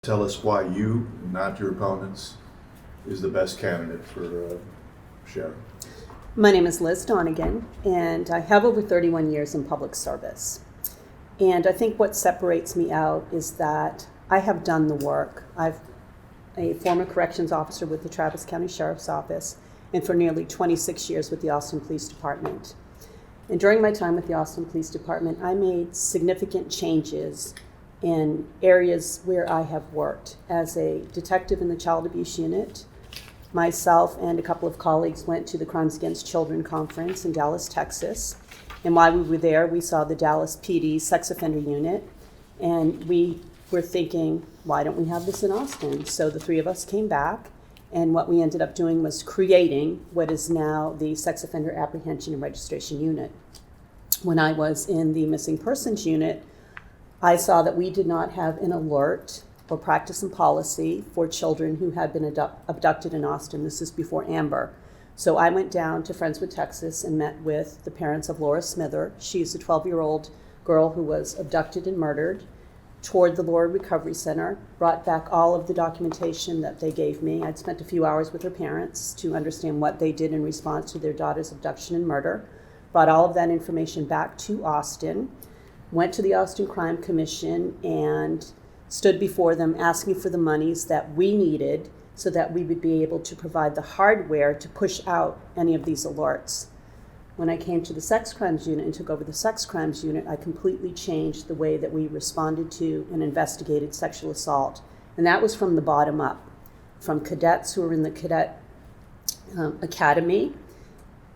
Tell us why you, not your opponents, is the best candidate for sheriff. My name is Liz Donegan, and I have over 31 years in public service. And I think what separates me out is that I have done the work. I'm a former corrections officer with the Travis County Sheriff's Office, and for nearly 26 years with the Austin Police Department. And during my time with the Austin Police Department, I made significant changes in areas where I have worked. As a detective in the Child Abuse Unit, myself and a couple of colleagues went to the Crimes Against Children conference in Dallas, Texas. And while we were there, we saw the Dallas PD Sex Offender Unit, and we were thinking, why don't we have this in Austin? So the three of us came back, and what we ended up doing was creating what is now the Sex Offender Apprehension and Registration Unit. When I was in the Missing Persons Unit, I saw that we did not have an alert or practice and policy for children who had been abducted in Austin. This is before Amber. So I went down to Friendswood, Texas, and met with the parents of Laura Smither. She's a 12-year-old girl who was abducted and murdered, toured the Laura Recovery Center, brought back all of the documentation that they gave me. I'd spent a few hours with her parents to understand what they did in response to their daughter's abduction and murder, brought all of that information back to Austin, went to the Austin Crime Commission and stood before them asking for the monies that we needed so that we would be able to provide the hardware to push out any of these alerts. When I came to the Sex Crimes Unit and took over the Sex Crimes Unit, I completely changed the way that we responded to and investigated sexual assault. And that was from the bottom up, from cadets who were in the cadet academy,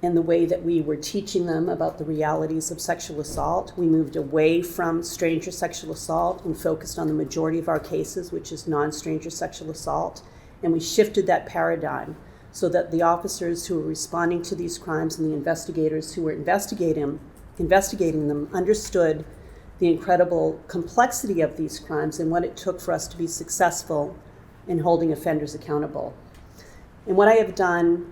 and the way that we were teaching them about the realities of sexual assault. We moved away from stranger sexual assault and focused on the majority of our cases, which is non-stranger sexual assault. And we shifted that paradigm so that the officers who were responding to these crimes and the investigators who were investigating them understood the incredible complexity of these crimes and what it took for us to be successful in holding offenders accountable. And what I have done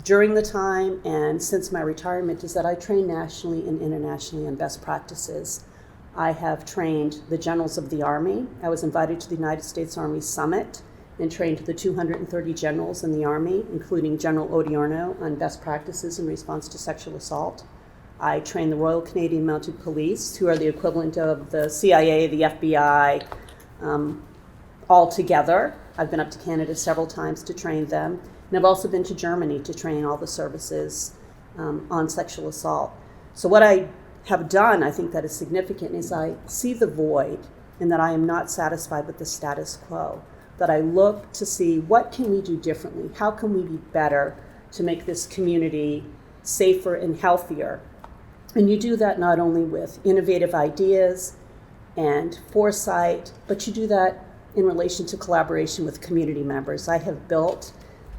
during the time and since my retirement is that I train nationally and internationally on best practices. I have trained the generals of the Army. I was invited to the United States Army Summit and trained the 230 generals in the Army, including General Odierno, on best practices in response to sexual assault. I trained the Royal Canadian Mounted Police, who are the equivalent of the CIA, the FBI, all together. I've been up to Canada several times to train them. And I've also been to Germany to train all the services on sexual assault. So what I have done, I think that is significant, is I see the void and that I am not satisfied with the status quo, that I look to see what can we do differently, how can we be better to make this community safer and healthier. And you do that not only with innovative ideas and foresight, but you do that in relation to collaboration with community members. I have built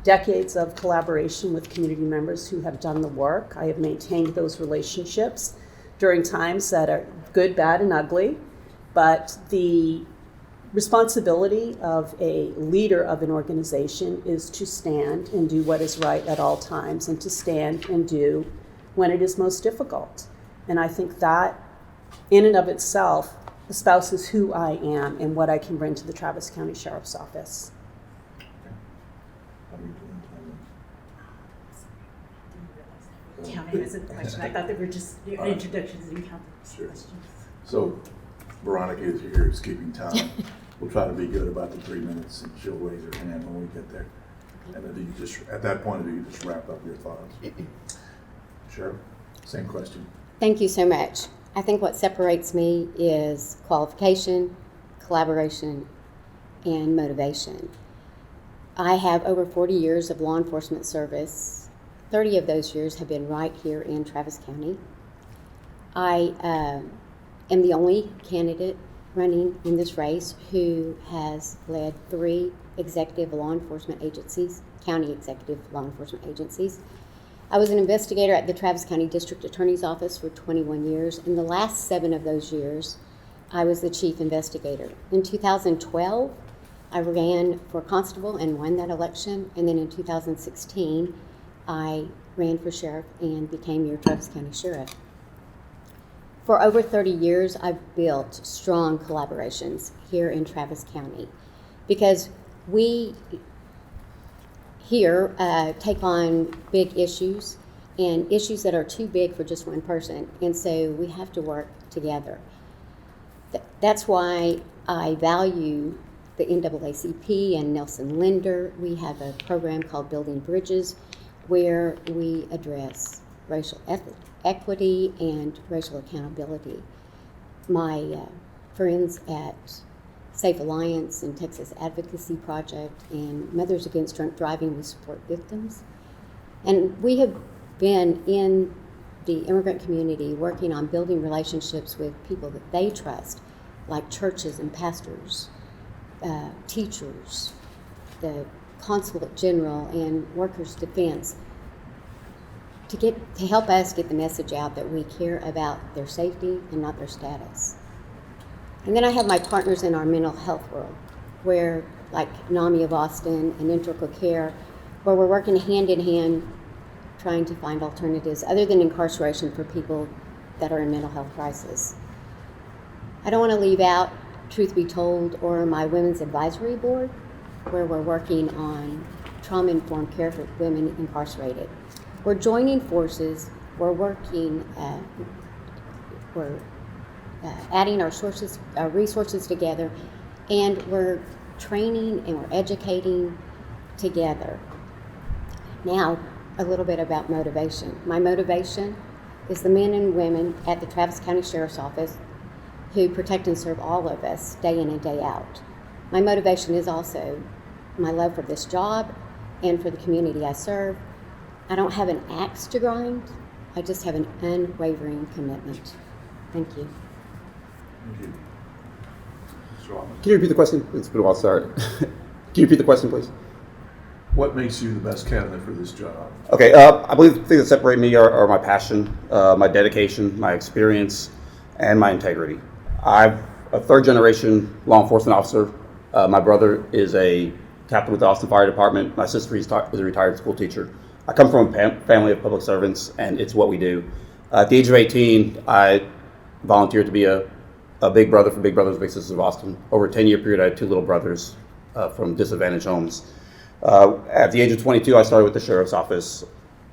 decades of collaboration with community members who have done the work. I have maintained those relationships during times that are good, bad, and ugly. But the responsibility of a leader of an organization is to stand and do what is right at all times, and to stand and do when it is most difficult. And I think that in and of itself espouses who I am and what I can bring to the Travis County Sheriff's Office. Counting as a question. I thought they were just introductions and counting questions. So Veronica is here, is keeping time. We'll try to be good about the 3 minutes, and she'll raise her hand when we get there. And then you just, at that point, you just wrap up your thoughts. Sheriff, same question. Thank you so much. I think what separates me is qualification, collaboration, and motivation. I have over 40 years of law enforcement service. 30 of those years have been right here in Travis County. I am the only candidate running in this race who has led 3 executive law enforcement agencies, county executive law enforcement agencies. I was an investigator at the Travis County District Attorney's Office for 21 years. In the last 7 of those years, I was the chief investigator. In 2012, I ran for constable and won that election, and then in 2016, I ran for sheriff and became your Travis County Sheriff. For over 30 years, I've built strong collaborations here in Travis County because we here take on big issues and issues that are too big for just one person, and so we have to work together. That's why I value the NAACP and Nelson Linder. We have a program called Building Bridges where we address racial equity and racial accountability. My friends at Safe Alliance and Texas Advocacy Project and Mothers Against Drunk Driving, we support victims. And we have been in the immigrant community working on building relationships with people that they trust, like churches and pastors, teachers, the consulate general, and workers' defense, to help us get the message out that we care about their safety and not their status. And then I have my partners in our mental health world, where, like NAMI of Austin and Integral Care, where we're working hand in hand trying to find alternatives other than incarceration for people that are in mental health crisis. I don't want to leave out Truth Be Told or my Women's Advisory Board, where we're working on trauma-informed care for women incarcerated. We're joining forces, we're working, we're adding our resources together, and we're training and we're educating together. Now, a little bit about motivation. My motivation is the men and women at the Travis County Sheriff's Office who protect and serve all of us day in and day out. My motivation is also my love for this job and for the community I serve. I don't have an axe to grind, I just have an unwavering commitment. Thank you. Thank you. Mr. Altman. Can you repeat the question? It's been a while, sorry. Can you repeat the question, please? What makes you the best candidate for this job? Okay, I believe the things that separate me are my passion, my dedication, my experience, and my integrity. I'm a third-generation law enforcement officer. My brother is a captain with the Austin Fire Department. My sister is a retired school teacher. I come from a family of public servants, and it's what we do. At the age of 18, I volunteered to be a big brother for Big Brothers Big Sisters of Austin. Over a 10-year period, I had two little brothers from disadvantaged homes. At the age of 22, I started with the Sheriff's Office.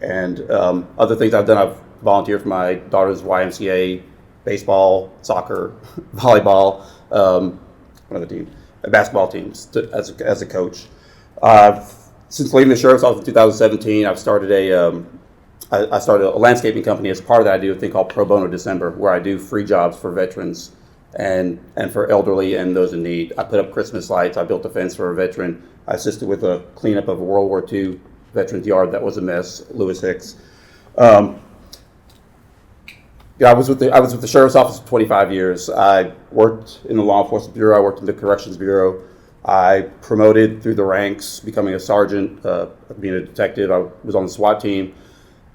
And other things I've done, I've volunteered for my daughter's YMCA, baseball, soccer, volleyball, another team, basketball teams as a coach. Since leaving the Sheriff's Office in 2017, I've started I started a landscaping company. As part of that, I do a thing called Pro Bono December, where I do free jobs for veterans and for elderly and those in need. I put up Christmas lights. I built a fence for a veteran. I assisted with a cleanup of a World War II veteran's yard that was a mess, Lewis Hicks. I was with the Sheriff's Office for 25 years. I worked in the Law Enforcement Bureau. I worked in the Corrections Bureau. I promoted through the ranks, becoming a sergeant, being a detective. I was on the SWAT team.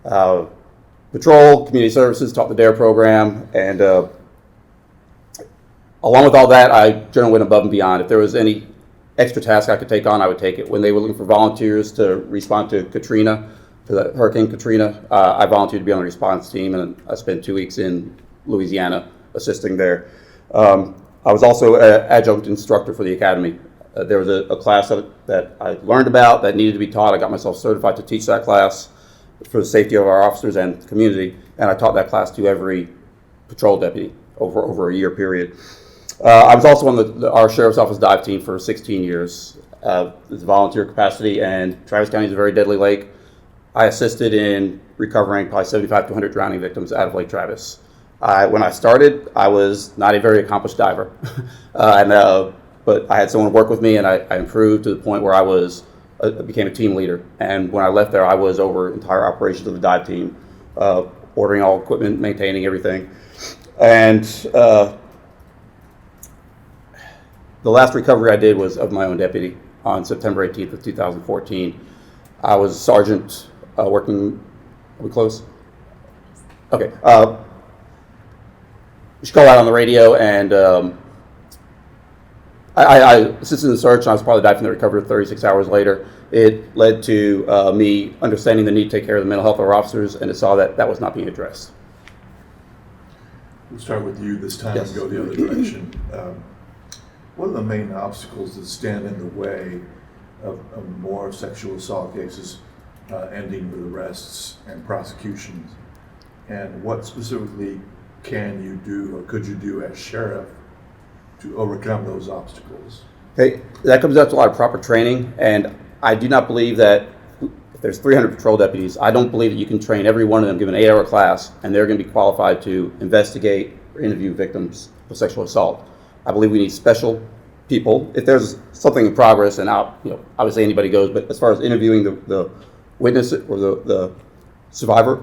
Patrol, community services, taught the DARE program, and along with all that, I generally went above and beyond. If there was any extra task I could take on, I would take it. When they were looking for volunteers to respond to Katrina, to Hurricane Katrina, I volunteered to be on the response team, and I spent 2 weeks in Louisiana assisting there. I was also an adjunct instructor for the academy. There was a class that I learned about that needed to be taught. I got myself certified to teach that class for the safety of our officers and the community, and I taught that class to every patrol deputy over a year period. I was also on our Sheriff's Office dive team for 16 years as a volunteer capacity, and Travis County is a very deadly lake. I assisted in recovering probably 75 to 100 drowning victims out of Lake Travis. When I started, I was not a very accomplished diver, but I had someone work with me, and I improved to the point where I became a team leader. And when I left there, I was over entire operations of the dive team, ordering all equipment, maintaining everything. And the last recovery I did was of my own deputy on September 18th of 2014. I was a sergeant working. Are we close? Okay. She called out on the radio, and I assisted in the search, and I was part of the dive team that recovered 36 hours later. It led to me understanding the need to take care of the mental health of our officers, and it saw that was not being addressed. We'll start with you this time Yes. and go the other direction. What are the main obstacles that stand in the way of more sexual assault cases ending with arrests and prosecutions? And what specifically can you do or could you do as sheriff to overcome those obstacles? Hey, that comes down to a lot of proper training, and I do not believe that if there's 300 patrol deputies, I don't believe that you can train every one of them, give an 8-hour class, and they're going to be qualified to investigate or interview victims of sexual assault. I believe we need special people. If there's something in progress, and obviously anybody goes, but as far as interviewing the witness or the survivor,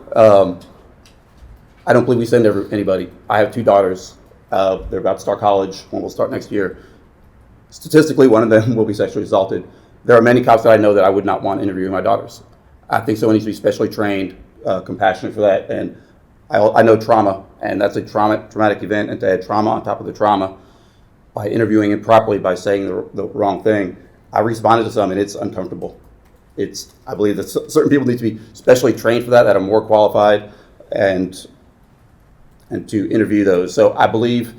I don't believe we send anybody. I have 2 daughters. They're about to start college. One will start next year. Statistically, one of them will be sexually assaulted. There are many cops that I know that I would not want interviewing my daughters. I think someone needs to be specially trained, compassionate for that. And I know trauma, and that's a traumatic event, and to add trauma on top of the trauma by interviewing improperly, by saying the wrong thing. I responded to some, and it's uncomfortable. I believe that certain people need to be specially trained for that are more qualified and to interview those. So I believe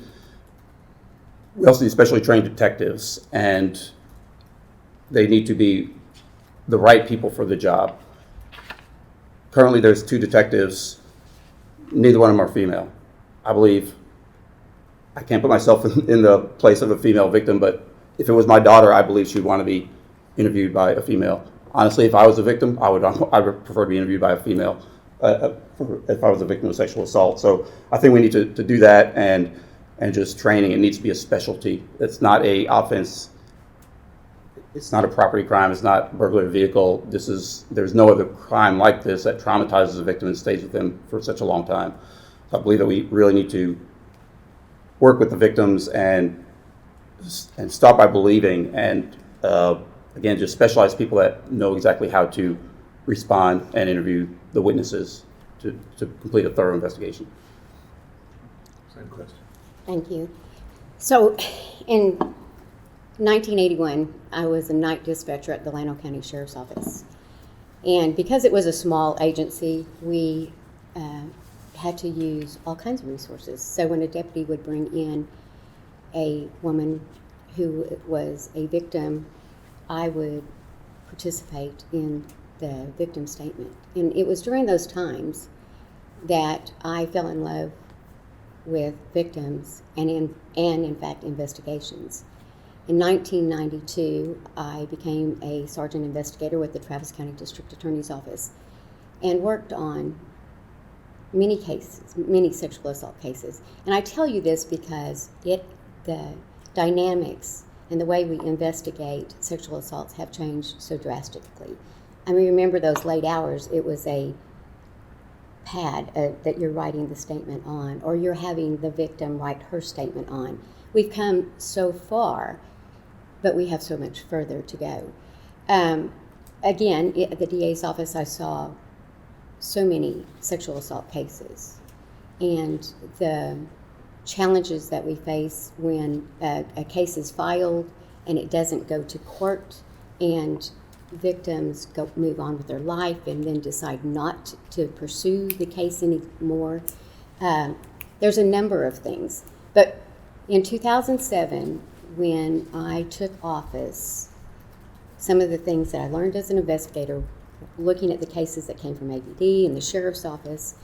we also need specially trained detectives, and they need to be the right people for the job. Currently, there's 2 detectives. Neither one of them are female. I believe I can't put myself in the place of a female victim, but if it was my daughter, I believe she'd want to be interviewed by a female. Honestly, if I was a victim, I would prefer to be interviewed by a female if I was a victim of sexual assault. So I think we need to do that, and just training. It needs to be a specialty. It's not a offense. It's not a property crime. It's not burglary vehicle. There's no other crime like this that traumatizes a victim and stays with them for such a long time. So I believe that we really need to work with the victims and start by believing, and again, just specialized people that know exactly how to respond and interview the witnesses to complete a thorough investigation. Same question. Thank you. So in 1981, I was a night dispatcher at the Llano County Sheriff's Office. And because it was a small agency, we had to use all kinds of resources. So when a deputy would bring in a woman who was a victim, I would participate in the victim statement. And it was during those times that I fell in love with victims and in fact investigations. In 1992, I became a sergeant investigator with the Travis County District Attorney's Office and worked on many cases, many sexual assault cases. And I tell you this because the dynamics and the way we investigate sexual assaults have changed so drastically. I mean, remember those late hours, it was a pad that you're writing the statement on, or you're having the victim write her statement on. We've come so far, but we have so much further to go. Again, at the DA's office, I saw so many sexual assault cases, and the challenges that we face when a case is filed and it doesn't go to court, and victims move on with their life and then decide not to pursue the case anymore. There's a number of things. But in 2007, when I took office, some of the things that I learned as an investigator, looking at the cases that came from ABD and the sheriff's office,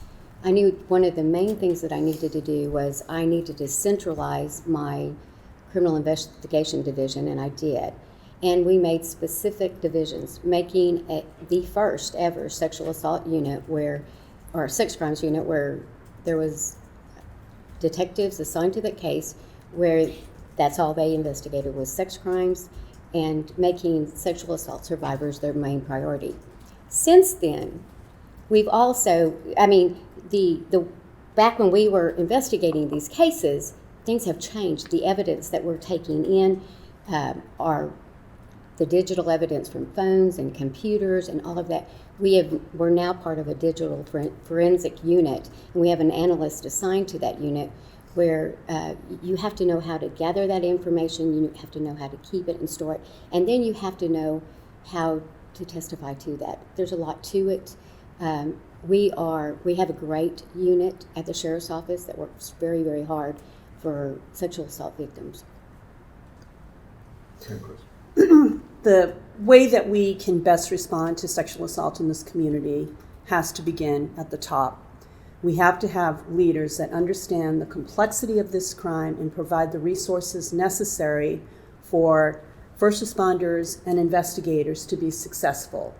I knew one of the main things that I needed to do was I needed to centralize my criminal investigation division, and I did. And we made specific divisions, making the first ever sexual assault unit or sex crimes unit where there was detectives assigned to the case where that's all they investigated was sex crimes, and making sexual assault survivors their main priority. Since then, we've also, the back when we were investigating these cases, things have changed. The evidence that we're taking in are the digital evidence from phones and computers and all of that. We're now part of a digital forensic unit, and we have an analyst assigned to that unit where you have to know how to gather that information, you have to know how to keep it and store it, and then you have to know how to testify to that. There's a lot to it. we have a great unit at the Sheriff's Office that works very, very hard for sexual assault victims. Same question. The way that we can best respond to sexual assault in this community has to begin at the top. We have to have leaders that understand the complexity of this crime and provide the resources necessary for first responders and investigators to be successful.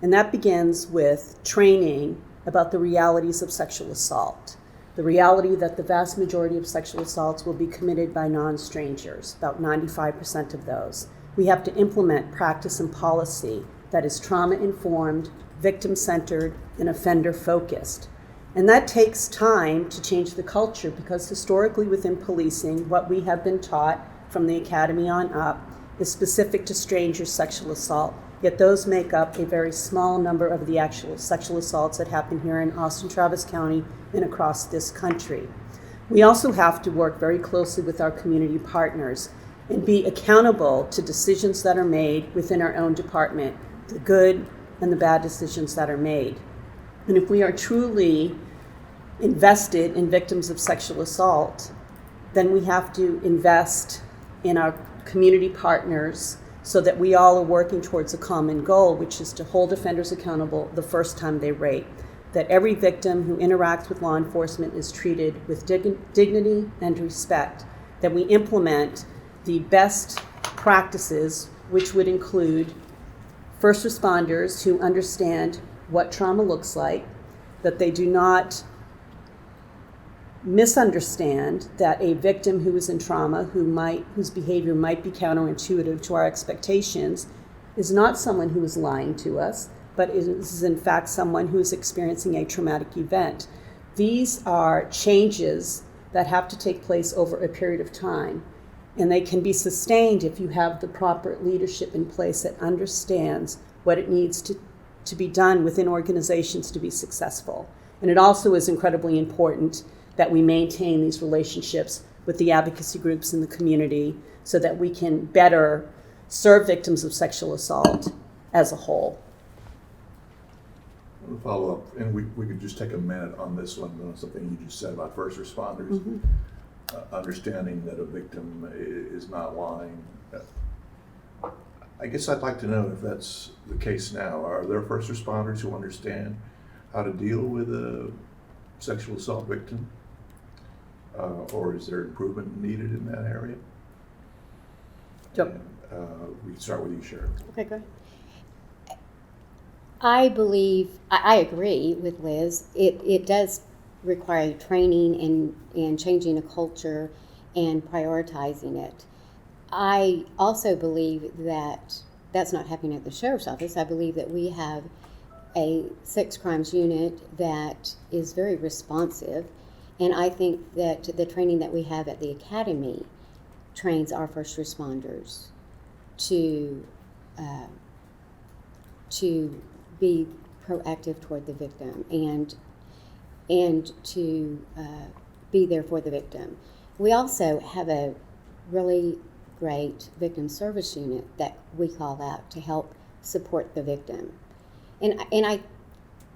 And that begins with training about the realities of sexual assault. The reality that the vast majority of sexual assaults will be committed by non-strangers, about 95% of those. We have to implement practice and policy that is trauma-informed, victim-centered, and offender-focused. And that takes time to change the culture, because historically within policing, what we have been taught from the academy on up is specific to stranger sexual assault, yet those make up a very small number of the actual sexual assaults that happen here in Austin, Travis County, and across this country. We also have to work very closely with our community partners and be accountable to decisions that are made within our own department, the good and the bad decisions that are made. And if we are truly invested in victims of sexual assault, then we have to invest in our community partners so that we all are working towards a common goal, which is to hold offenders accountable the first time they rape. That every victim who interacts with law enforcement is treated with dignity and respect. That we implement the best practices, which would include first responders who understand what trauma looks like, that they do not misunderstand that a victim who is in trauma, whose behavior might be counterintuitive to our expectations, is not someone who is lying to us, but is in fact someone who is experiencing a traumatic event. These are changes that have to take place over a period of time, and they can be sustained if you have the proper leadership in place that understands what it needs to be done within organizations to be successful. And it also is incredibly important that we maintain these relationships with the advocacy groups in the community so that we can better serve victims of sexual assault as a whole. I'll follow up, and we could just take a minute on this one, on something you just said about first responders. Mm-hmm. Understanding that a victim is not lying. I guess I'd like to know if that's the case now. Are there first responders who understand how to deal with a sexual assault victim? Or is there improvement needed in that area? Yep. We can start with you, Sheriff. Okay, go ahead. I believe, I agree with Liz. It does require training and changing a culture and prioritizing it. I also believe that that's not happening at the Sheriff's Office. I believe that we have a sex crimes unit that is very responsive, and I think that the training that we have at the academy trains our first responders to be proactive toward the victim and to be there for the victim. We also have a really great victim service unit that we call out to help support the victim. And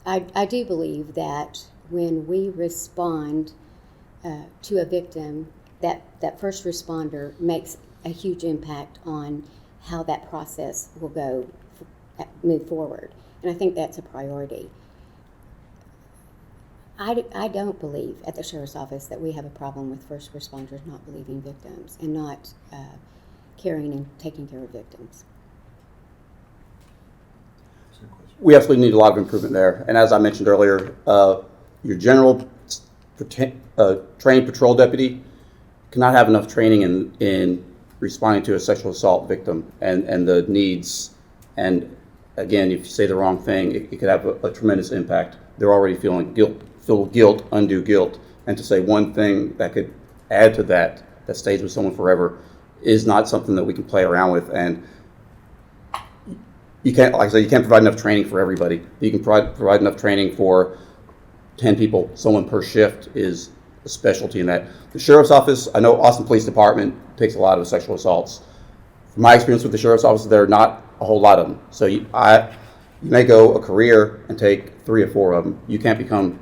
I do believe that when we respond to a victim, that first responder makes a huge impact on how that process will move forward. And I think that's a priority. I don't believe at the Sheriff's Office that we have a problem with first responders not believing victims and not caring and taking care of victims. We absolutely need a lot of improvement there. And as I mentioned earlier, your general trained patrol deputy cannot have enough training in responding to a sexual assault victim and the needs. And again, if you say the wrong thing, it could have a tremendous impact. They're already feeling guilt, undue guilt. And to say one thing that could add to that stays with someone forever is not something that we can play around with. And you can't, like I said, you can't provide enough training for everybody. You can provide enough training for 10 people. Someone per shift is a specialty in that. The Sheriff's Office, I know Austin Police Department takes a lot of sexual assaults. From my experience with the Sheriff's Office, there are not a whole lot of them. So You may go a career and take 3 or 4 of them. You can't become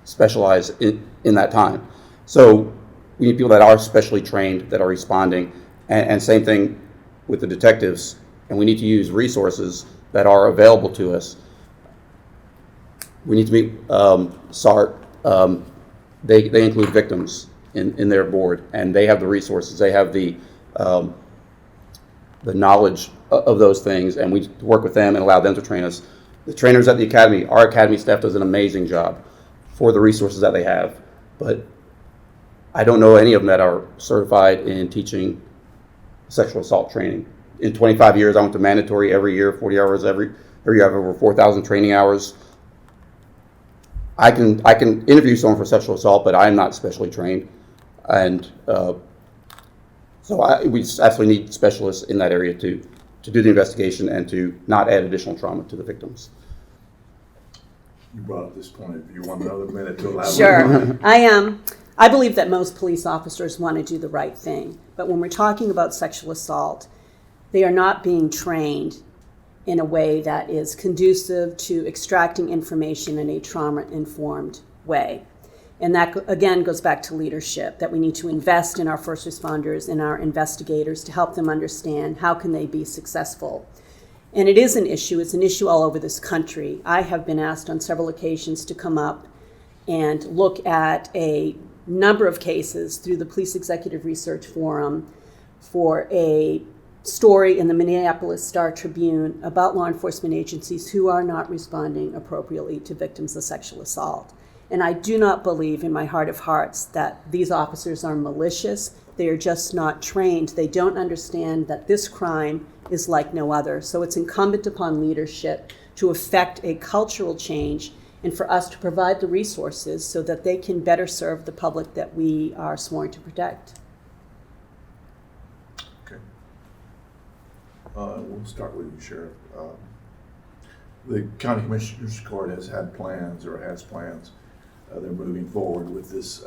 specialized in that time. So we need people that are specially trained, that are responding, and same thing with the detectives. And we need to use resources that are available to us. We need to meet SART. They include victims in their board, and they have the resources. They have the knowledge of those things, and we work with them and allow them to train us. The trainers at the academy, our academy staff does an amazing job for the resources that they have, but I don't know any of them that are certified in teaching sexual assault training. In 25 years, I went to mandatory every year, 40 hours every year. I have over 4,000 training hours. I can interview someone for sexual assault, but I'm not specially trained, and so we absolutely need specialists in that area to do the investigation and to not add additional trauma to the victims. You brought up this point. You want another minute to elaborate? Sure. I believe that most police officers want to do the right thing, but when we're talking about sexual assault, they are not being trained in a way that is conducive to extracting information in a trauma-informed way. And that, again, goes back to leadership, that we need to invest in our first responders and our investigators to help them understand how can they be successful. And it is an issue. It's an issue all over this country. I have been asked on several occasions to come up and look at a number of cases through the Police Executive Research Forum for a story in the Minneapolis Star-Tribune about law enforcement agencies who are not responding appropriately to victims of sexual assault. And I do not believe in my heart of hearts that these officers are malicious. They are just not trained. They don't understand that this crime is like no other. So it's incumbent upon leadership to effect a cultural change and for us to provide the resources so that they can better serve the public that we are sworn to protect. Okay. We'll start with you, Sheriff. The County Commissioners Court has had plans, or has plans. They're moving forward with this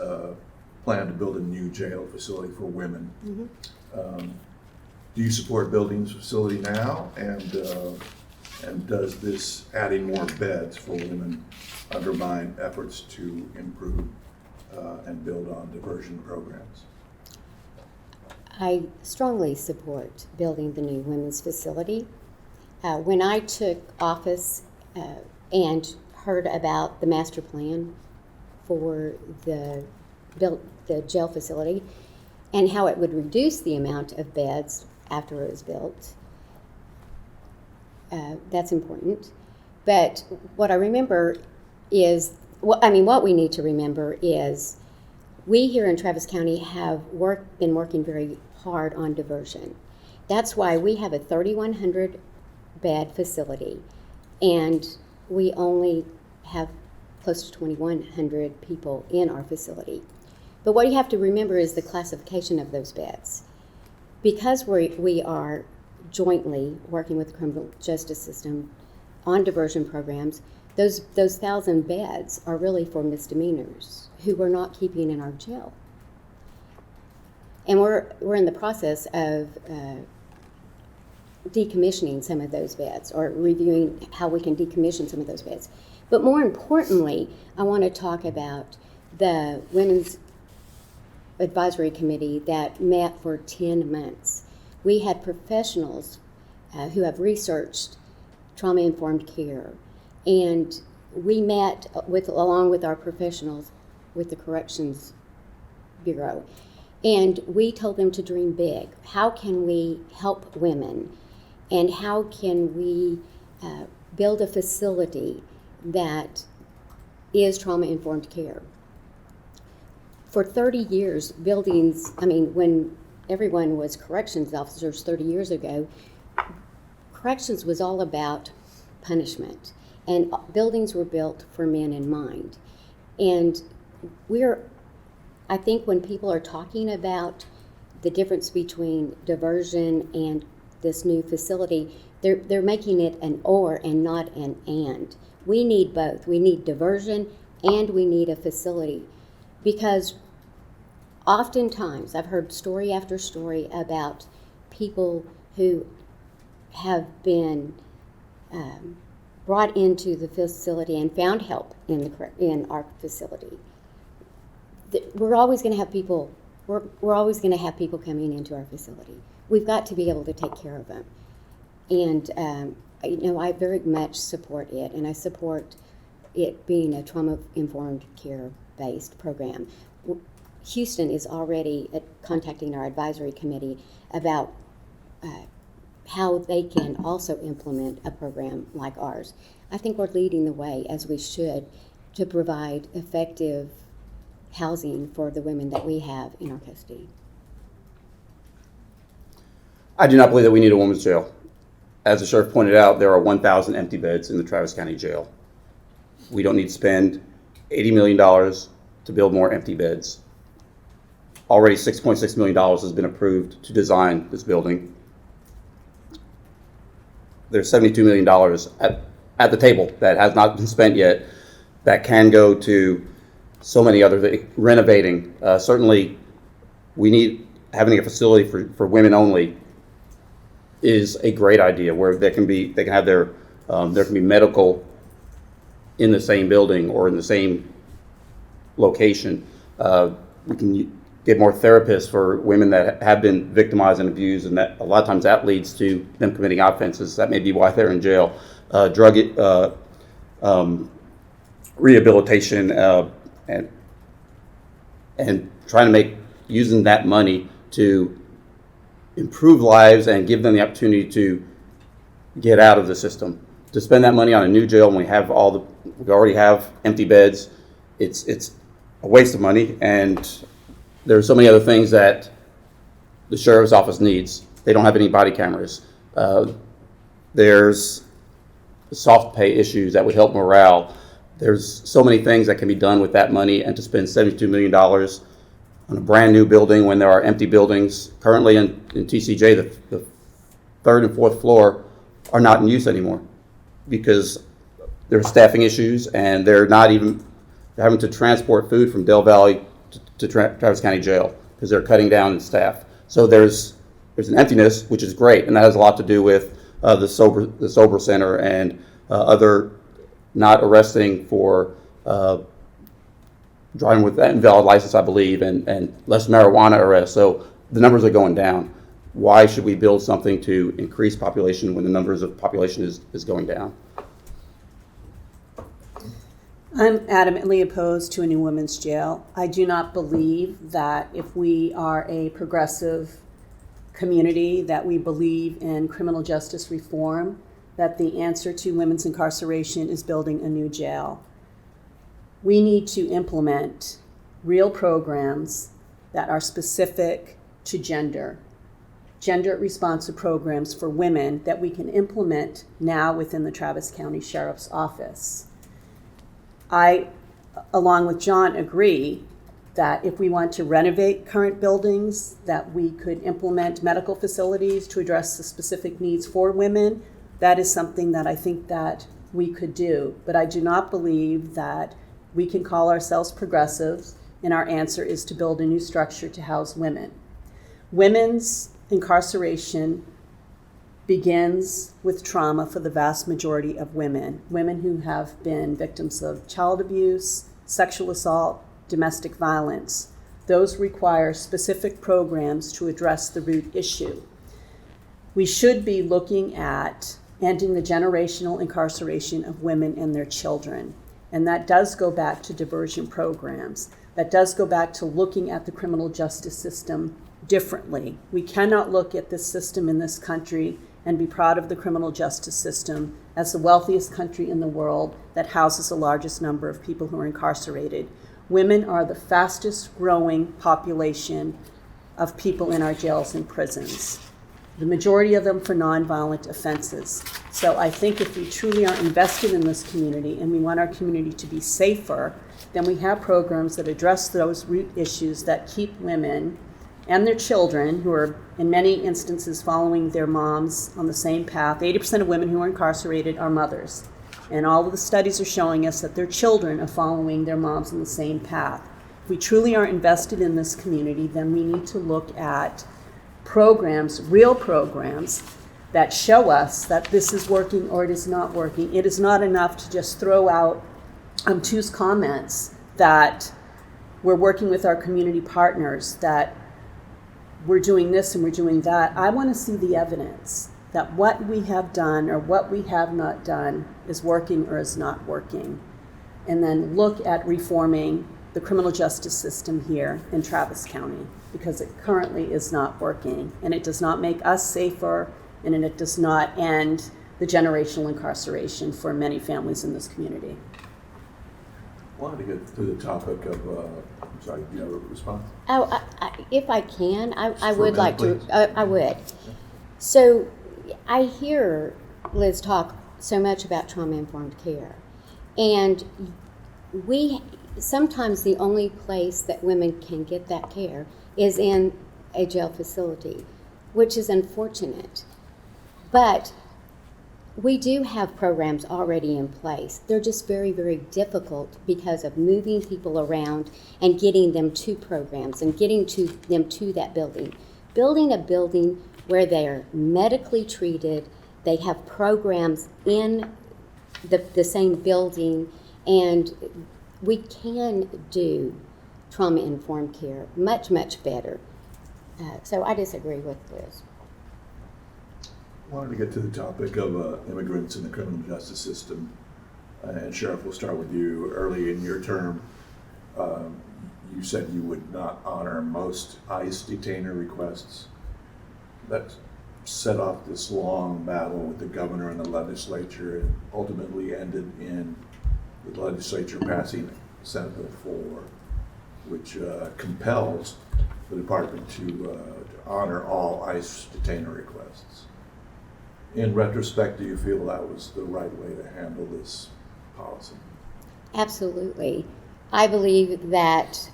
plan to build a new jail facility for women. Mm-hmm. Do you support building this facility now? And does this adding more beds for women undermine efforts to improve and build on diversion programs? I strongly support building the new women's facility. When I took office and heard about the master plan for the jail facility and how it would reduce the amount of beds after it was built, that's important. But what I remember is, what we need to remember is we here in Travis County have been working very hard on diversion. That's why we have a 3,100 bed facility, and we only have close to 2,100 people in our facility. But what you have to remember is the classification of those beds. Because we are jointly working with the criminal justice system on diversion programs, those 1,000 beds are really for misdemeanors who we're not keeping in our jail. And we're in the process of decommissioning some of those beds, or reviewing how we can decommission some of those beds. But more importantly, I want to talk about the Women's Advisory Committee that met for 10 months. We had professionals who have researched trauma-informed care, and we met along with our professionals with the Corrections Bureau, and we told them to dream big. How can we help women, and how can we build a facility that is trauma-informed care? For 30 years, when everyone was corrections officers 30 years ago, corrections was all about punishment, and buildings were built for men in mind. And I think when people are talking about the difference between diversion and this new facility, they're making it an or and not an and. We need both. We need diversion and we need a facility, because oftentimes I've heard story after story about people who have been brought into the facility and found help in our facility. We're always going to have people. We're always going to have people coming into our facility. We've got to be able to take care of them, and I very much support it, and I support it being a trauma-informed care-based program. Houston is already contacting our advisory committee about how they can also implement a program like ours. I think we're leading the way, as we should, to provide effective housing for the women that we have in our custody. I do not believe that we need a women's jail. As the sheriff pointed out, there are 1,000 empty beds in the Travis County Jail. We don't need to spend $80 million to build more empty beds. Already $6.6 million has been approved to design this building. There's $72 million at the table that has not been spent yet that can go to so many other things. Renovating. Certainly, we need having a facility for women only is a great idea where they can have there can be medical in the same building or in the same location. We can get more therapists for women that have been victimized and abused, and that a lot of times that leads to them committing offenses. That may be why they're in jail. Drug rehabilitation and trying to using that money to improve lives and give them the opportunity to get out of the system. To spend that money on a new jail when we already have empty beds, it's a waste of money, and there are so many other things that the sheriff's office needs. They don't have any body cameras. There's soft pay issues that would help morale. There's so many things that can be done with that money, and to spend $72 million on a brand new building when there are empty buildings. Currently in TCJ, the third and fourth floor are not in use anymore because there are staffing issues, and they're having to transport food from Del Valley to Travis County Jail because they're cutting down in staff. So there's an emptiness, which is great, and that has a lot to do with the sober center and other not arresting for driving with that invalid license, I believe, and less marijuana arrests. So the numbers are going down. Why should we build something to increase population when the numbers of population is going down? I'm adamantly opposed to a new women's jail. I do not believe that if we are a progressive community, that we believe in criminal justice reform, that the answer to women's incarceration is building a new jail. We need to implement real programs that are specific to gender-responsive programs for women that we can implement now within the Travis County Sheriff's Office. I, along with John, agree that if we want to renovate current buildings, that we could implement medical facilities to address the specific needs for women. That is something that I think that we could do. But I do not believe that we can call ourselves progressives and our answer is to build a new structure to house women. Women's incarceration begins with trauma for the vast majority of women who have been victims of child abuse, sexual assault, domestic violence. Those require specific programs to address the root issue. We should be looking at ending the generational incarceration of women and their children. And that does go back to diversion programs. That does go back to looking at the criminal justice system differently. We cannot look at this system in this country and be proud of the criminal justice system as the wealthiest country in the world that houses the largest number of people who are incarcerated. Women are the fastest growing population of people in our jails and prisons, the majority of them for nonviolent offenses. So I think if we truly are invested in this community and we want our community to be safer, then we have programs that address those root issues that keep women and their children, who are in many instances following their moms on the same path. 80% of women who are incarcerated are mothers. And all of the studies are showing us that their children are following their moms on the same path. If we truly are invested in this community, then we need to look at programs, real programs, that show us that this is working or it is not working. It is not enough to just throw out choose comments that we're working with our community partners, that we're doing this and we're doing that. I want to see the evidence that what we have done or what we have not done is working or is not working. And then look at reforming the criminal justice system here in Travis County, because it currently is not working, and it does not make us safer, and it does not end the generational incarceration for many families in this community. I wanted to get to the topic of, I'm sorry, do you have a response? Oh, if I can, I For a would minute, like to. please. I would. So, I hear Liz talk so much about trauma-informed care, and sometimes the only place that women can get that care is in a jail facility, which is unfortunate. But we do have programs already in place. They're just very, very difficult because of moving people around and getting them to programs and getting them to that building. Building a building where they're medically treated, they have programs in the same building, and we can do trauma-informed care much, much better. So I disagree with Liz. I wanted to get to the topic of immigrants in the criminal justice system. And Sheriff, we'll start with you. Early in your term, you said you would not honor most ICE detainer requests. That set off this long battle with the governor and the legislature, and ultimately ended in the legislature passing Senate Bill 4, which compels the department to honor all ICE detainer requests. In retrospect, do you feel that was the right way to handle this policy? Absolutely. I believe that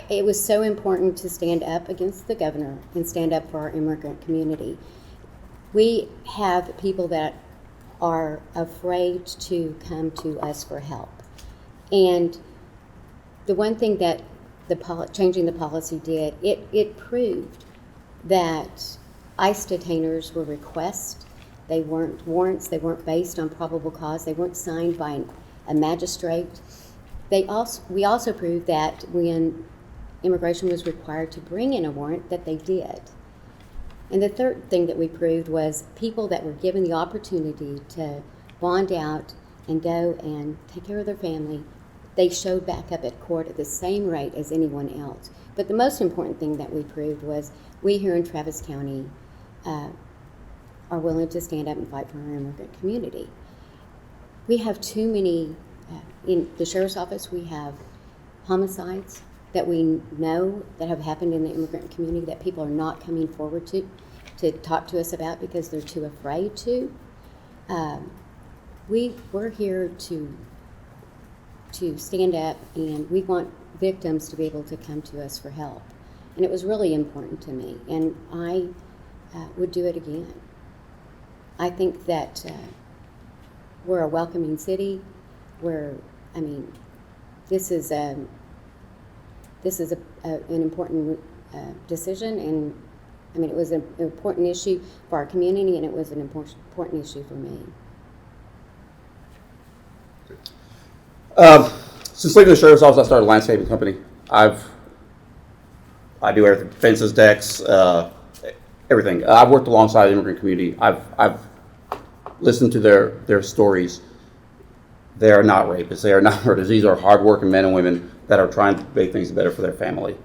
it was so important to stand up against the governor and stand up for our immigrant community. We have people that are afraid to come to us for help. And the one thing that changing the policy did, it proved that ICE detainers were requests. They weren't warrants. They weren't based on probable cause. They weren't signed by a magistrate. We also proved that when immigration was required to bring in a warrant, that they did. And the third thing that we proved was people that were given the opportunity to bond out and go and take care of their family, they showed back up at court at the same rate as anyone else. But the most important thing that we proved was we here in Travis County are willing to stand up and fight for our immigrant community. We have too many, in the sheriff's office, we have homicides that we know that have happened in the immigrant community that people are not coming forward to talk to us about because they're too afraid to. We're here to stand up, and we want victims to be able to come to us for help. And it was really important to me, and I would do it again. I think that we're a welcoming city. This is an important decision, and it was an important issue for our community, and it was an important issue for me. Since leaving the sheriff's office, I started a landscaping company. I do everything: fences, decks, everything. I've worked alongside the immigrant community. I've listened to their stories. They are not rapists. They are not murderers. These are hardworking men and women that are trying to make things better for their family.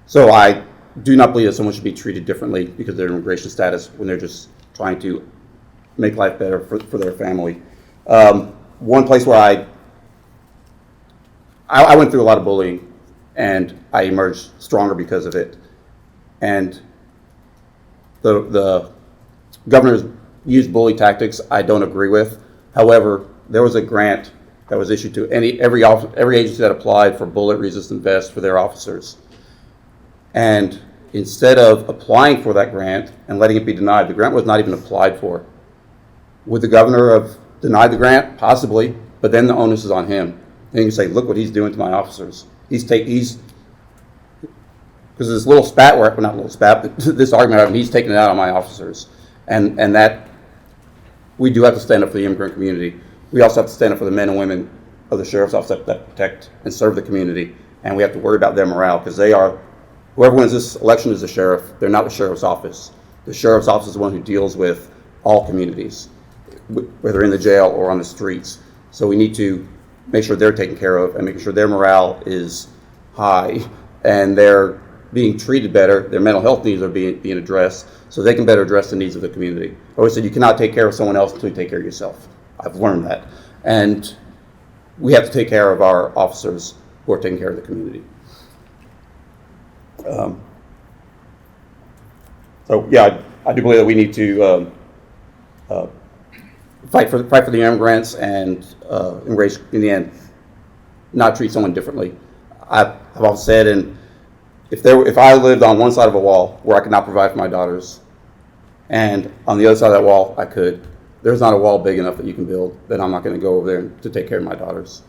So I do not believe that someone should be treated differently because of their immigration status when they're just trying to make life better for their family. One place where I went through a lot of bullying, and I emerged stronger because of it. And the governor's used bully tactics I don't agree with. However, there was a grant that was issued to every agency that applied for bullet-resistant vests for their officers. And instead of applying for that grant and letting it be denied, the grant was not even applied for. Would the governor have denied the grant? Possibly, but then the onus is on him. Then you say, look what he's doing to my officers. He's because this little spat, well, not little spat, but this argument, he's taking it out on my officers. And that, we do have to stand up for the immigrant community. We also have to stand up for the men and women of the sheriff's office that protect and serve the community. And we have to worry about their morale, because they are, whoever wins this election is the sheriff. They're not the sheriff's office. The sheriff's office is the one who deals with all communities, whether in the jail or on the streets. So we need to make sure they're taken care of and making sure their morale is high and they're being treated better, their mental health needs are being addressed, so they can better address the needs of the community. I always said you cannot take care of someone else until you take care of yourself. I've learned that. And we have to take care of our officers who are taking care of the community. So yeah, I do believe that we need to fight for the immigrants and embrace, in the end, not treat someone differently. I've often said, and if I lived on one side of a wall where I could not provide for my daughters, and on the other side of that wall I could, there's not a wall big enough that you can build that I'm not going to go over there to take care of my daughters.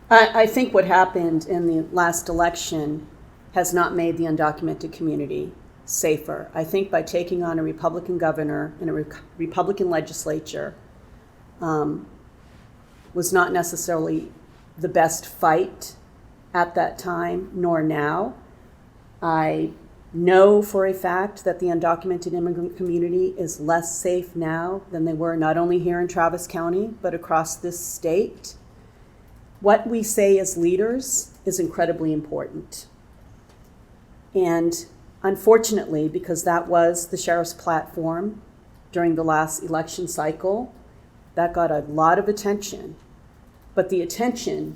I think what happened in the last election has not made the undocumented community safer. I think by taking on a Republican governor and a Republican legislature was not necessarily the best fight at that time, nor now. I know for a fact that the undocumented immigrant community is less safe now than they were, not only here in Travis County, but across this state. What we say as leaders is incredibly important. And unfortunately, because that was the sheriff's platform during the last election cycle, that got a lot of attention. But the attention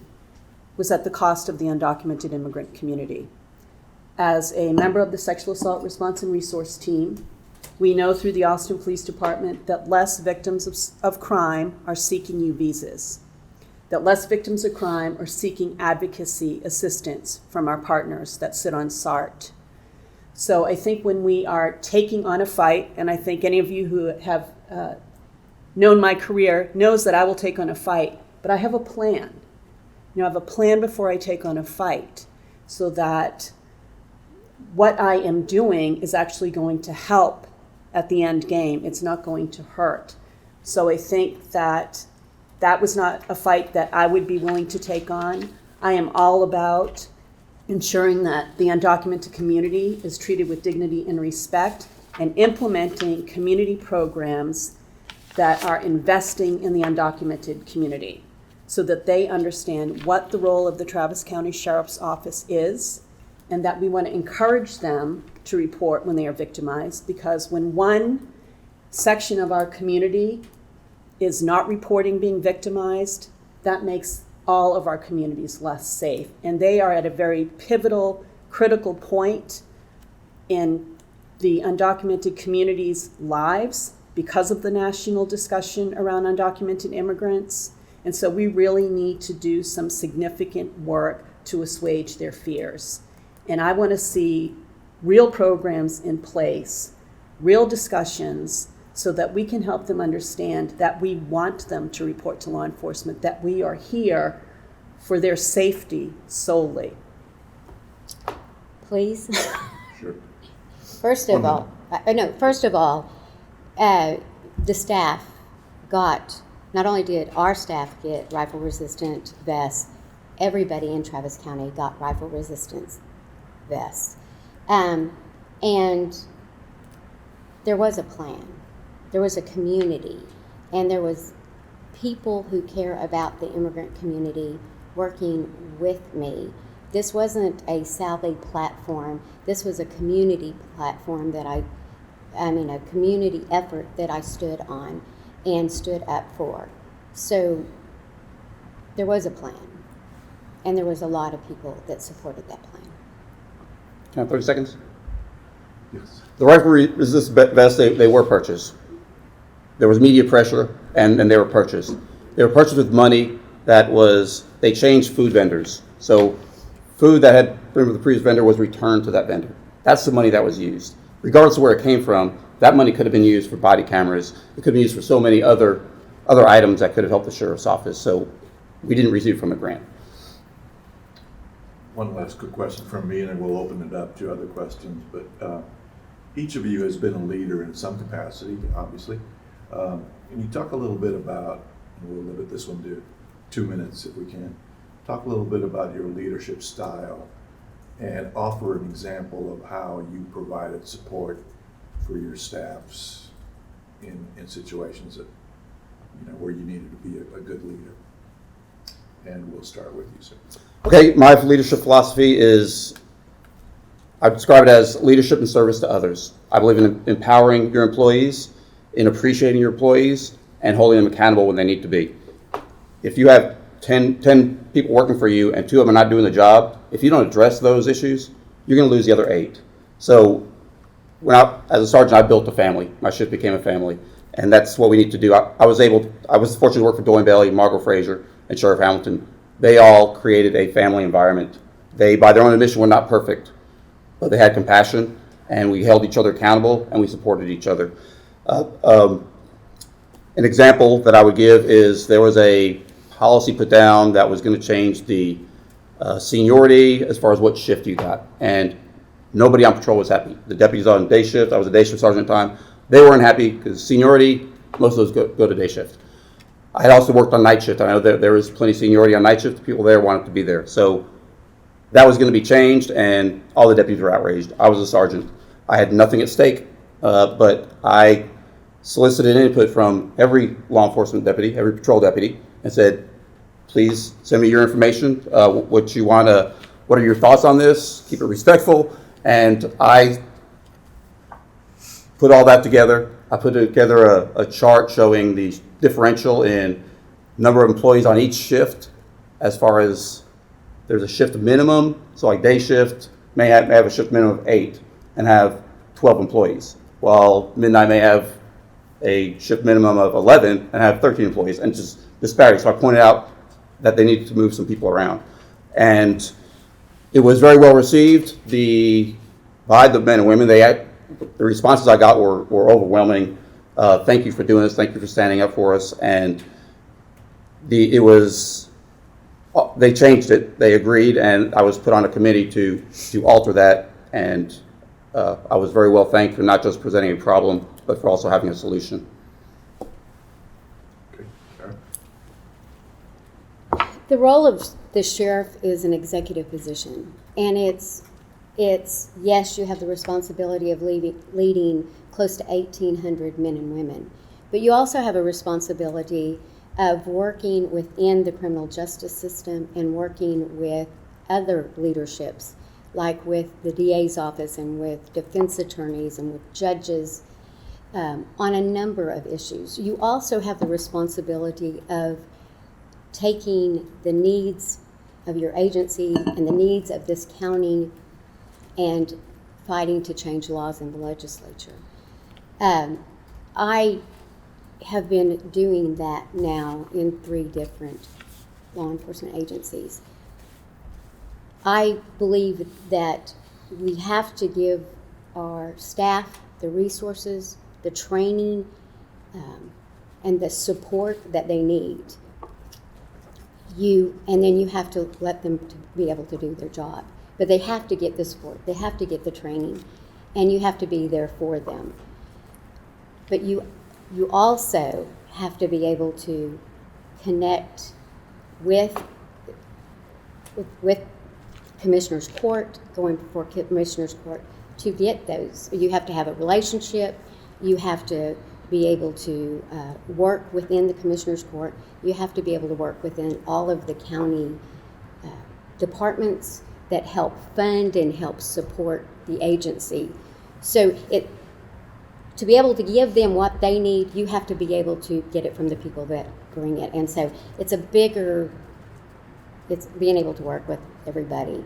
was at the cost of the undocumented immigrant community. As a member of the Sexual Assault Response and Resource Team, we know through the Austin Police Department that less victims of crime are seeking U visas, that less victims of crime are seeking advocacy assistance from our partners that sit on SART. So I think when we are taking on a fight, and I think any of you who have known my career knows that I will take on a fight, but I have a plan. I have a plan before I take on a fight so that what I am doing is actually going to help at the end game. It's not going to hurt. So I think that was not a fight that I would be willing to take on. I am all about ensuring that the undocumented community is treated with dignity and respect, and implementing community programs that are investing in the undocumented community so that they understand what the role of the Travis County Sheriff's Office is, and that we want to encourage them to report when they are victimized, because when one section of our community is not reporting being victimized, that makes all of our communities less safe. And they are at a very pivotal, critical point in the undocumented community's lives because of the national discussion around undocumented immigrants. And so we really need to do some significant work to assuage their fears. And I want to see real programs in place, real discussions, so that we can help them understand that we want them to report to law enforcement, that we are here for their safety solely. Please. Sure. First of all, the staff got, not only did our staff get rifle resistant vests, everybody in Travis County got rifle resistance vests. And there was a plan. There was a community, and there was people who care about the immigrant community working with me. This wasn't a Sally platform. This was a community platform that a community effort that I stood on and stood up for. So there was a plan, and there was a lot of people that supported that plan. Can I have 30 seconds? Yes. The rifle resistant vests, they were purchased. There was media pressure, and they were purchased. They were purchased with money they changed food vendors. So food that had been with the previous vendor was returned to that vendor. That's the money that was used. Regardless of where it came from, that money could have been used for body cameras. It could have been used for so many other items that could have helped the sheriff's office. So we didn't receive from a grant. one last quick question from me, and then we'll open it up to other questions. But each of you has been a leader in some capacity, obviously. Can you talk a little bit about, and we'll limit this one to 2 minutes if we can, talk a little bit about your leadership style and offer an example of how you provided support for your staffs in situations that, where you needed to be a good leader. And we'll start with you, sir. Okay, my leadership philosophy is, I describe it as leadership and service to others. I believe in empowering your employees, in appreciating your employees, and holding them accountable when they need to be. If you have 10 people working for you and 2 of them are not doing the job, if you don't address those issues, you're going to lose the other 8. So as a sergeant, I built a family. My shift became a family, and that's what we need to do. I was fortunate to work for Doyle Bailey, Margot Fraser, and Sheriff Hamilton. They all created a family environment. They, by their own admission, were not perfect, but they had compassion, and we held each other accountable, and we supported each other. An example that I would give is there was a policy put down that was going to change the seniority as far as what shift you got, and nobody on patrol was happy. The deputies on day shift, I was a day shift sergeant at the time, they weren't happy because seniority, most of those go to day shift. I had also worked on night shift. I know that there was plenty of seniority on night shift. The people there wanted to be there. So that was going to be changed, and all the deputies were outraged. I was a sergeant. I had nothing at stake, but I solicited input from every law enforcement deputy, every patrol deputy, and said, please send me your information, what are your thoughts on this? Keep it respectful. And I put all that together. I put together a chart showing the differential in number of employees on each shift, as far as there's a shift minimum. So like day shift may have a shift minimum of 8 and have 12 employees, while midnight may have a shift minimum of 11 and have 13 employees, and just disparity. So I pointed out that they needed to move some people around. And it was very well received by the men and women. The responses I got were overwhelming. Thank you for doing this. Thank you for standing up for us. And they changed it. They agreed, and I was put on a committee to alter that. And I was very well thanked for not just presenting a problem, but for also having a solution. Okay, Sharon? The role of the sheriff is an executive position, and it's yes, you have the responsibility of leading close to 1,800 men and women, but you also have a responsibility of working within the criminal justice system and working with other leaderships, like with the DA's office and with defense attorneys and with judges on a number of issues. You also have the responsibility of taking the needs of your agency and the needs of this county and fighting to change laws in the legislature. I have been doing that now in 3 different law enforcement agencies. I believe that we have to give our staff the resources, the training, and the support that they need. And then you have to let them to be able to do their job. But they have to get the support, they have to get the training, and you have to be there for them. But you also have to be able to connect with Commissioner's Court, going before Commissioner's Court to get those. You have to have a relationship. You have to be able to work within the Commissioner's Court. You have to be able to work within all of the county departments that help fund and help support the agency. So to be able to give them what they need, you have to be able to get it from the people that bring it. And so it's being able to work with everybody.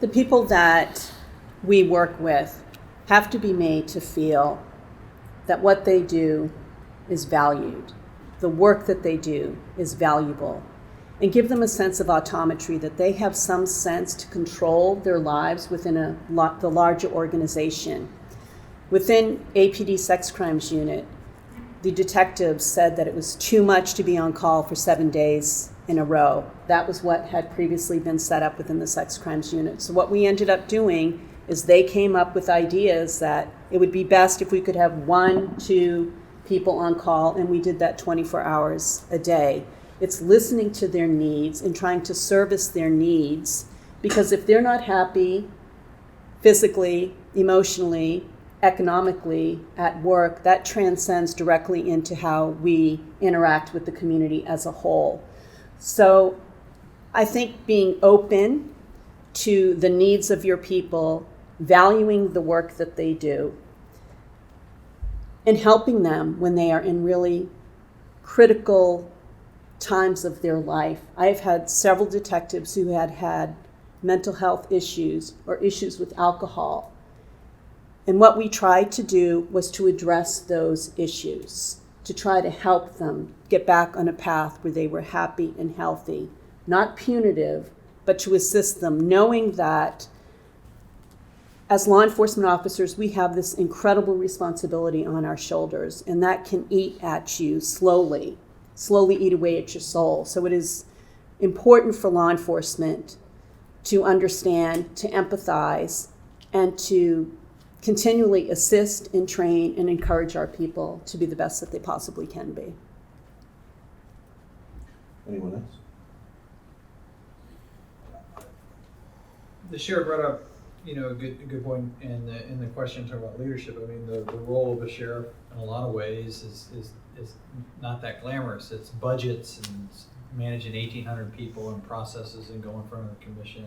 The people that we work with have to be made to feel that what they do is valued. The work that they do is valuable. And give them a sense of autometry, that they have some sense to control their lives within the larger organization. Within APD Sex Crimes Unit, the detectives said that it was too much to be on call for 7 days in a row. That was what had previously been set up within the sex crimes unit. So what we ended up doing is they came up with ideas that it would be best if we could have 1-2 people on call, and we did that 24 hours a day. It's listening to their needs and trying to service their needs, because if they're not happy physically, emotionally, economically at work, that transcends directly into how we interact with the community as a whole. So I think being open to the needs of your people, valuing the work that they do, and helping them when they are in really critical times of their life. I've had several detectives who had had mental health issues or issues with alcohol. And what we tried to do was to address those issues, to try to help them get back on a path where they were happy and healthy, not punitive, but to assist them, knowing that as law enforcement officers, we have this incredible responsibility on our shoulders, and that can eat at you slowly eat away at your soul. So it is important for law enforcement to understand, to empathize, and to continually assist and train and encourage our people to be the best that they possibly can be. Anyone else? The sheriff brought up, a good point in the question talking about leadership. I mean, the role of a sheriff in a lot of ways is not that glamorous. It's budgets and managing 1,800 people and processes and going in front of the commission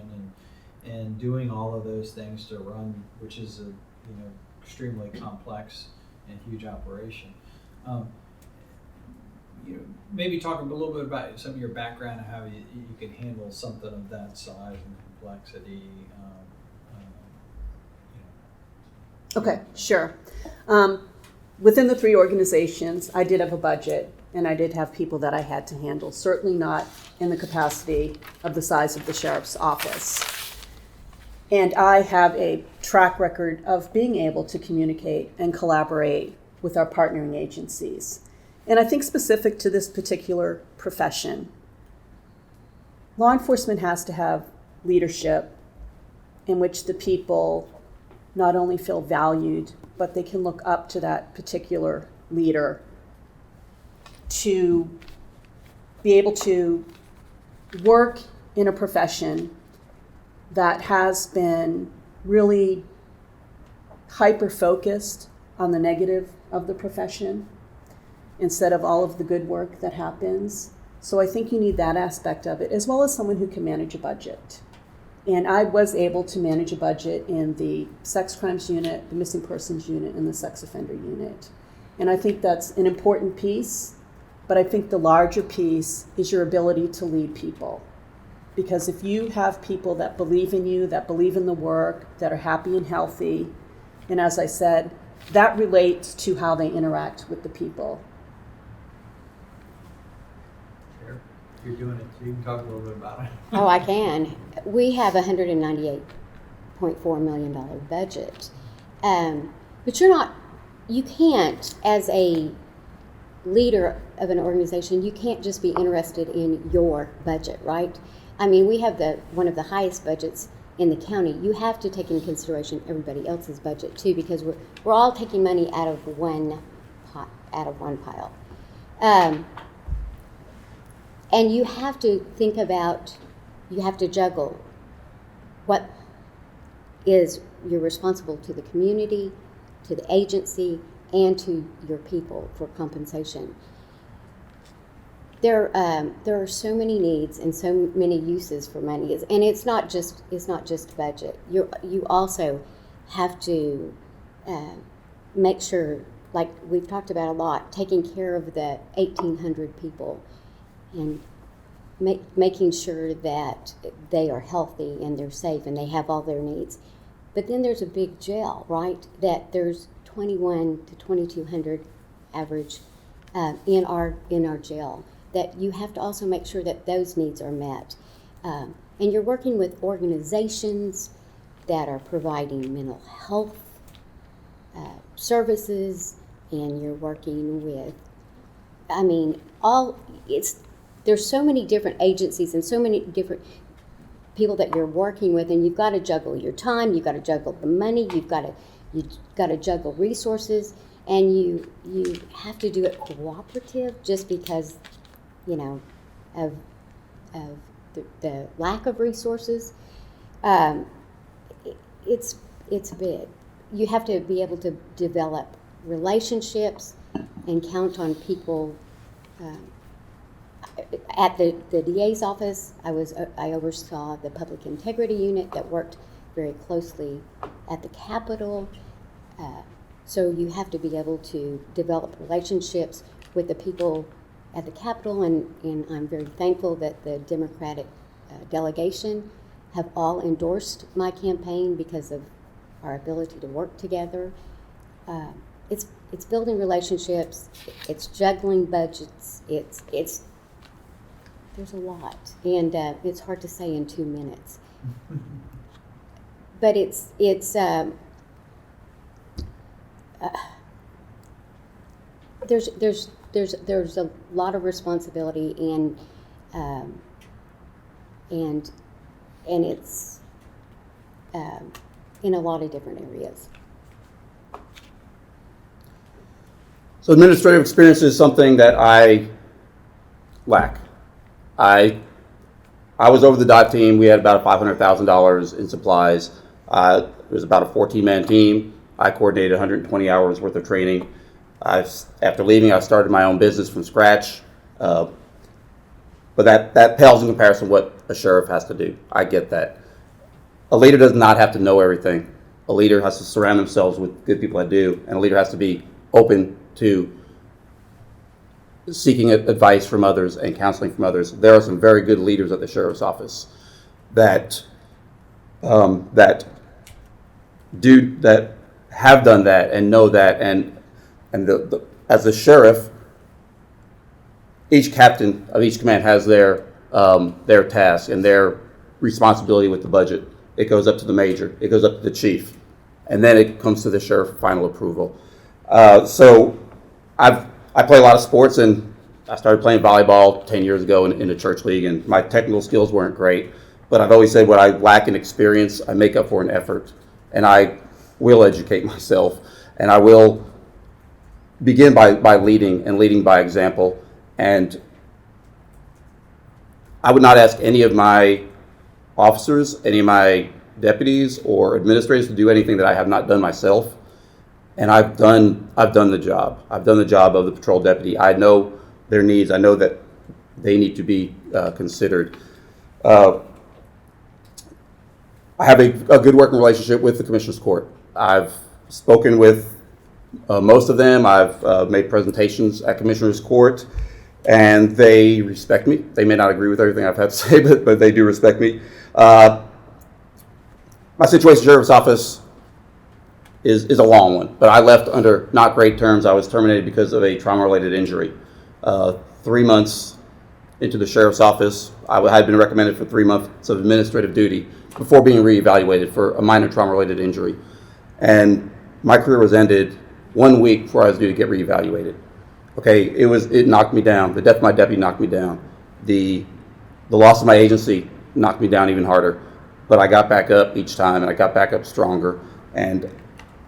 and doing all of those things to run, which is a extremely complex and huge operation. Maybe talk a little bit about some of your background and how you can handle something of that size and complexity. Okay, sure. Within the 3 organizations, I did have a budget, and I did have people that I had to handle, certainly not in the capacity of the size of the sheriff's office. And I have a track record of being able to communicate and collaborate with our partnering agencies. And I think specific to this particular profession, law enforcement has to have leadership in which the people not only feel valued, but they can look up to that particular leader to be able to work in a profession that has been really hyper-focused on the negative of the profession instead of all of the good work that happens. So I think you need that aspect of it, as well as someone who can manage a budget. And I was able to manage a budget in the sex crimes unit, the missing persons unit, and the sex offender unit. And I think that's an important piece, but I think the larger piece is your ability to lead people. Because if you have people that believe in you, that believe in the work, that are happy and healthy, and as I said, that relates to how they interact with the people. You're doing it, so you can talk a little bit about it. Oh, I can. We have a $198.4 million budget. But you can't, as a leader of an organization, you can't just be interested in your budget, right? I mean, we have one of the highest budgets in the county. You have to take into consideration everybody else's budget too, because we're all taking money out of one pile. And you have to think about, you have to juggle what is you're responsible to the community, to the agency, and to your people for compensation. There are so many needs and so many uses for money, and it's not just budget. You also have to make sure, like we've talked about a lot, taking care of the 1,800 people and making sure that they are healthy and they're safe and they have all their needs. But then there's a big jail, right? That there's 21 to 2,200 average in our jail. That you have to also make sure that those needs are met. And you're working with organizations that are providing mental health services, and you're working with, there's so many different agencies and so many different people that you're working with, and you've got to juggle your time, you've got to juggle the money, you've got to juggle resources, and you have to do it cooperative just because, you know, of the lack of resources. It's big. You have to be able to develop relationships and count on people. At the DA's office, I oversaw the public integrity unit that worked very closely at the Capitol. So you have to be able to develop relationships with the people at the Capitol, and I'm very thankful that the Democratic delegation have all endorsed my campaign because of our ability to work together. It's building relationships, it's juggling budgets, it's there's a lot, and it's hard to say in 2 minutes. But there's a lot of responsibility, and it's in a lot of different areas. So administrative experience is something that I lack. I was over the dive team. We had about $500,000 in supplies. It was about a 14-man team. I coordinated 120 hours worth of training. After leaving, I started my own business from scratch. But that pales in comparison to what a sheriff has to do. I get that. A leader does not have to know everything. A leader has to surround themselves with good people that do, and a leader has to be open to seeking advice from others and counseling from others. There are some very good leaders at the sheriff's office that have done that and know that, and as the sheriff, each captain of each command has their task and their responsibility with the budget. It goes up to the major, it goes up to the chief, and then it comes to the sheriff for final approval. So I play a lot of sports, and I started playing volleyball 10 years ago in a church league, and my technical skills weren't great, but I've always said what I lack in experience, I make up for in effort, and I will educate myself, and I will begin by leading, and leading by example. And I would not ask any of my officers, any of my deputies or administrators to do anything that I have not done myself. And I've done the job. I've done the job of the patrol deputy. I know their needs. I know that they need to be considered. I have a good working relationship with the Commissioner's Court. I've spoken with most of them. I've made presentations at Commissioner's Court, and they respect me. They may not agree with everything I've had to say, but they do respect me. My situation at the Sheriff's Office is a long one, but I left under not great terms. I was terminated because of a trauma-related injury. 3 months into the Sheriff's Office, I had been recommended for 3 months of administrative duty before being reevaluated for a minor trauma-related injury. And my career was ended 1 week before I was due to get reevaluated. Okay, it knocked me down. The death of my deputy knocked me down. The loss of my agency knocked me down even harder. But I got back up each time, and I got back up stronger. And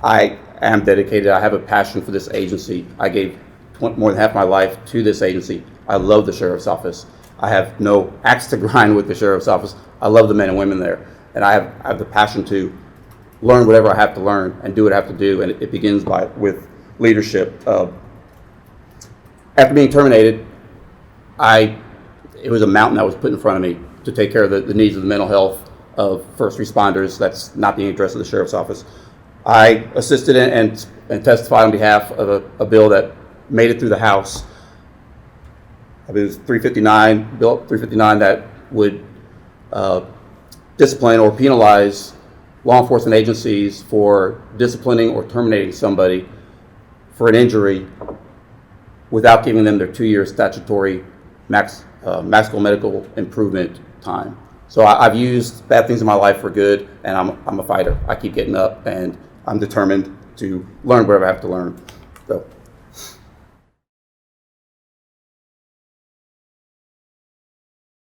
I am dedicated. I have a passion for this agency. I gave more than half my life to this agency. I love the Sheriff's Office. I have no axe to grind with the Sheriff's Office. I love the men and women there. And I have the passion to learn whatever I have to learn and do what I have to do. And it begins with leadership. After being terminated, it was a mountain that was put in front of me to take care of the needs of the mental health of first responders. That's not being addressed at the Sheriff's Office. I assisted and testified on behalf of a bill that made it through the House. It was 359, Bill 359, that would discipline or penalize law enforcement agencies for disciplining or terminating somebody for an injury without giving them their 2-year statutory maximum medical improvement time. So I've used bad things in my life for good, and I'm a fighter. I keep getting up, and I'm determined to learn whatever I have to learn. So